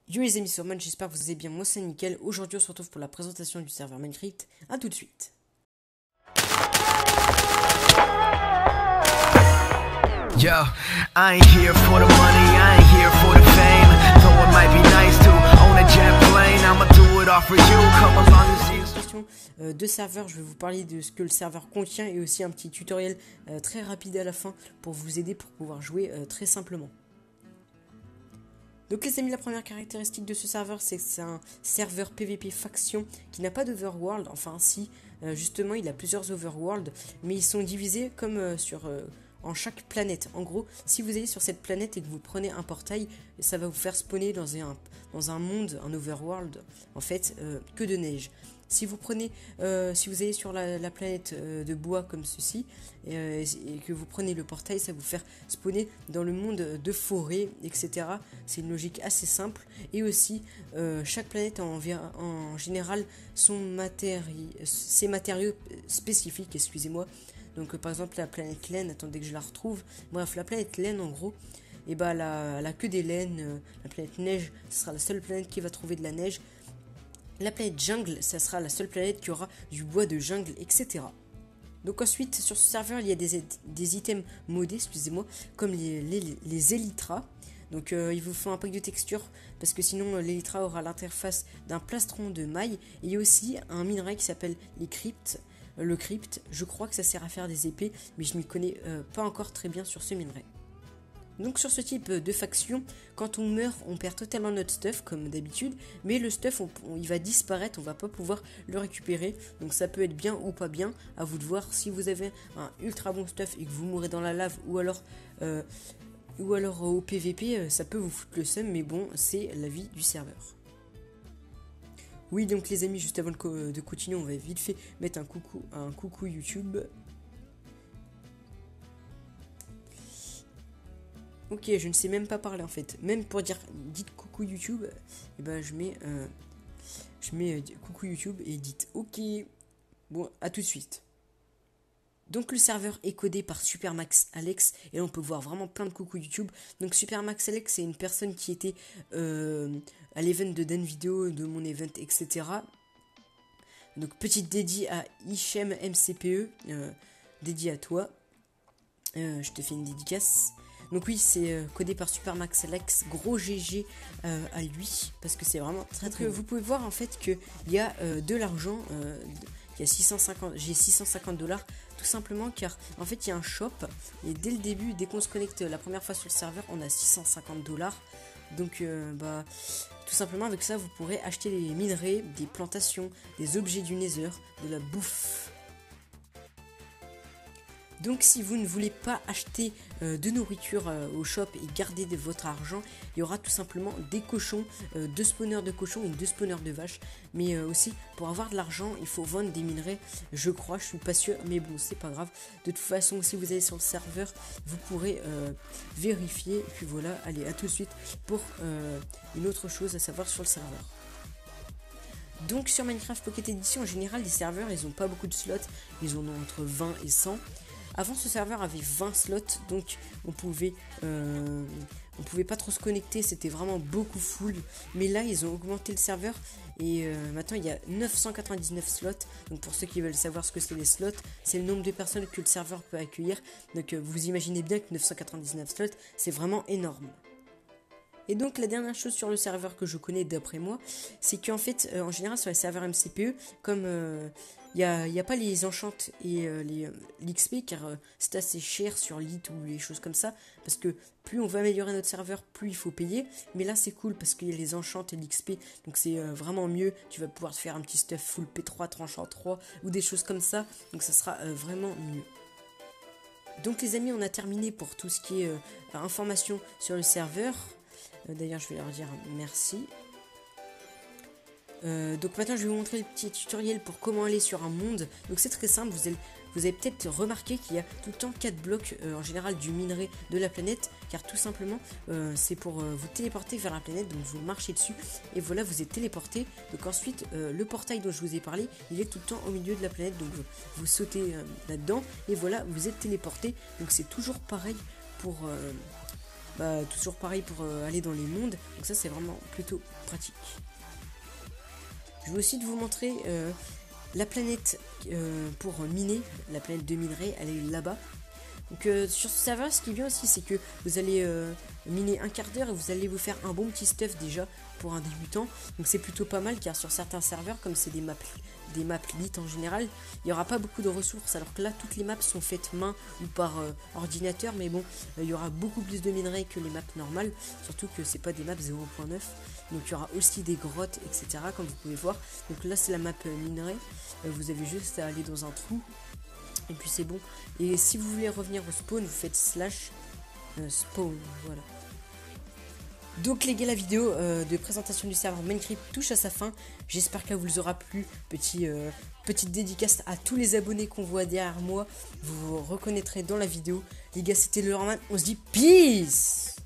Yo les amis sur Man, j'espère que vous allez bien, moi c'est nickel. Aujourd'hui on se retrouve pour la présentation du serveur Minecraft. A tout de suite. Yo, I ain't here for the money, I ain't here for the fame. Though it might be nice to own a jet plane, I'ma do it all for you, come along and see. Question de serveur, je vais vous parler de ce que le serveur contient et aussi un petit tutoriel très rapide à la fin pour vous aider pour pouvoir jouer très simplement. Donc les amis, la première caractéristique de ce serveur, c'est que c'est un serveur PVP faction qui n'a pas d'overworld. Enfin si, justement il a plusieurs overworlds, mais ils sont divisés comme en chaque planète. En gros, si vous allez sur cette planète et que vous prenez un portail, ça va vous faire spawner dans un monde, un overworld, en fait, que de neige. Si vous prenez, si vous allez sur la planète de bois comme ceci, et que vous prenez le portail, ça va vous faire spawner dans le monde de forêt, etc. C'est une logique assez simple. Et aussi, chaque planète a en général ses matériaux spécifiques, excusez-moi. Donc par exemple la planète laine, attendez que je la retrouve. Bref, la planète laine en gros, et bah elle a que des laines. La planète neige, ce sera la seule planète qui va trouver de la neige. La planète jungle, ça sera la seule planète qui aura du bois de jungle, etc. Donc ensuite, sur ce serveur, il y a des items modés, excusez-moi, comme les Elytras. Donc il vous faut un pack de texture, parce que sinon l'Elytra aura l'interface d'un plastron de maille. Et il y a aussi un minerai qui s'appelle les cryptes. Le crypte, je crois que ça sert à faire des épées, mais je m'y connais pas encore très bien sur ce minerai. Donc sur ce type de faction, quand on meurt, on perd totalement notre stuff comme d'habitude, mais le stuff il va disparaître, on va pas pouvoir le récupérer. Donc ça peut être bien ou pas bien, à vous de voir. Si vous avez un ultra bon stuff et que vous mourrez dans la lave ou alors au PVP, ça peut vous foutre le seum, mais bon, c'est la vie du serveur. Oui, donc les amis, juste avant de continuer, on va vite fait mettre un coucou YouTube. Ok, je ne sais même pas parler en fait. Même pour dire dites coucou YouTube, et ben je mets coucou YouTube et dites ok. Bon, à tout de suite. Donc le serveur est codé par Supermax Alex et là on peut voir vraiment plein de coucou YouTube. Donc Supermax Alex, c'est une personne qui était à l'event de Dan Video, de mon event, etc. Donc petite dédiée à Hichem MCPE, dédié à toi. Je te fais une dédicace. Donc oui, c'est codé par Supermax Alex, gros GG à lui, parce que c'est vraiment très très bon. Vous pouvez voir en fait qu'il y a de l'argent, il y a 650, j'ai 650 $, tout simplement car en fait il y a un shop, et dès le début, dès qu'on se connecte la première fois sur le serveur, on a 650 $. Donc tout simplement avec ça, vous pourrez acheter des minerais, des plantations, des objets du Nether, de la bouffe. Donc si vous ne voulez pas acheter de nourriture au shop et garder de votre argent, il y aura tout simplement des cochons, 2 spawners de cochons et 2 spawners de vaches. Mais aussi pour avoir de l'argent, il faut vendre des minerais, je crois, je suis pas sûr, mais bon c'est pas grave. De toute façon, si vous allez sur le serveur, vous pourrez vérifier. Et puis voilà, allez, à tout de suite pour une autre chose à savoir sur le serveur. Donc sur Minecraft Pocket Edition, en général les serveurs ils ont pas beaucoup de slots, ils en ont entre 20 et 100. Avant ce serveur avait 20 slots, donc on pouvait pas trop se connecter, c'était vraiment beaucoup full. Mais là ils ont augmenté le serveur et maintenant il y a 999 slots. Donc pour ceux qui veulent savoir ce que c'est les slots, c'est le nombre de personnes que le serveur peut accueillir. Donc vous imaginez bien que 999 slots c'est vraiment énorme. Et donc la dernière chose sur le serveur que je connais d'après moi, c'est qu'en fait, en général sur les serveurs MCPE, comme il n'y a pas les enchantes et l'XP, car c'est assez cher sur l'IT ou les choses comme ça, parce que plus on va améliorer notre serveur, plus il faut payer. Mais là c'est cool parce qu'il y a les enchantes et l'XP, donc c'est vraiment mieux. Tu vas pouvoir te faire un petit stuff full P3, tranchant 3 ou des choses comme ça, donc ça sera vraiment mieux. Donc les amis, on a terminé pour tout ce qui est information sur le serveur. D'ailleurs je vais leur dire merci. Donc maintenant je vais vous montrer le petit tutoriel pour comment aller sur un monde. Donc c'est très simple, vous avez peut-être remarqué qu'il y a tout le temps 4 blocs en général du minerai de la planète, car tout simplement c'est pour vous téléporter vers la planète. Donc vous marchez dessus et voilà, vous êtes téléporté. Donc ensuite le portail dont je vous ai parlé, il est tout le temps au milieu de la planète, donc vous sautez là-dedans et voilà, vous êtes téléporté. Donc c'est toujours pareil toujours pareil pour aller dans les mondes. Donc ça c'est vraiment plutôt pratique. Je vais aussi vous montrer la planète pour miner, la planète de minerai, elle est là-bas. Donc sur ce serveur, ce qui est bien aussi, c'est que vous allez miner un quart d'heure et vous allez vous faire un bon petit stuff déjà pour un débutant. Donc c'est plutôt pas mal, car sur certains serveurs, comme c'est des maps lit en général, il n'y aura pas beaucoup de ressources, alors que là toutes les maps sont faites main ou par ordinateur, mais bon, il y aura beaucoup plus de minerais que les maps normales, surtout que c'est pas des maps 0.9. Donc il y aura aussi des grottes, etc. comme vous pouvez voir. Donc là c'est la map minerai, vous avez juste à aller dans un trou et puis c'est bon. Et si vous voulez revenir au spawn, vous faites slash spawn, voilà. Donc les gars, la vidéo de présentation du serveur Minecraft touche à sa fin. J'espère qu'elle vous aura plu. Petite dédicace à tous les abonnés qu'on voit derrière moi. Vous vous reconnaîtrez dans la vidéo. Les gars, c'était le Leurman. On se dit peace.